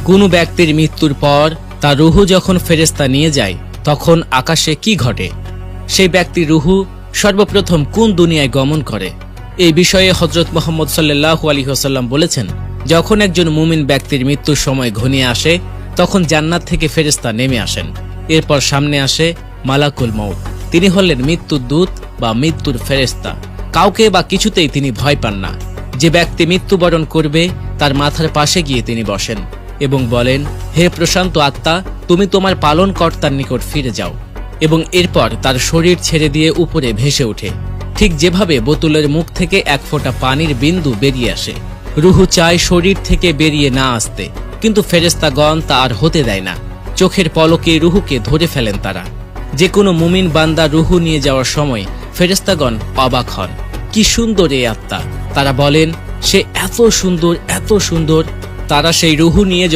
কোনো ব্যক্তির মৃত্যুর পর তার রুহু যখন ফেরেশতা নিয়ে যায় তখন আকাশে কি ঘটে? সেই ব্যক্তির রুহু সর্বপ্রথম কোন দুনিয়ায় গমন করে? এই বিষয়ে হযরত মুহাম্মদ সাল্লাল্লাহু আলাইহি ওয়াসাল্লাম বলেছেন, যখন একজন মুমিন ব্যক্তির মৃত্যুর সময় ঘনিয়ে আসে তখন জান্নাত থেকে ফেরেশতা নেমে আসেন। এরপর সামনে আসে মালাকুল মউত। তিনি হলেন মৃত্যুর দূত বা মৃত্যুর ফেরেশতা। কাউকে বা কিছুতেই তিনি ভয় পান না। যে ব্যক্তি মৃত্যুবরণ করবে তার মাথার পাশে গিয়ে তিনি বসেন এবং বলেন, হে প্রশান্ত আত্মা, তুমি তোমার পালনকর্তার নিকট ফিরে যাও। এবং এরপর তার শরীর ছেড়ে দিয়ে উপরে ভেসে ওঠে, ঠিক যেভাবে বোতলের মুখ থেকে এক ফোঁটা পানির বিন্দু বেরিয়ে আসে। রুহু চায় শরীর থেকে বেরিয়ে না আসতে, কিন্তু ফেরেশতাগণ তা আর হতে দেয় না। চোখের পলকে রুহুকে ধরে ফেলেন তারা। যে কোনো মুমিন বান্দা রুহু নিয়ে যাওয়ার সময় ফেরেশতাগণ অবাক হন, কি সুন্দর এই আত্মা। তারা বলেন, সে এত সুন্দর, এত সুন্দর। তারা সেই রুহু নিয়ে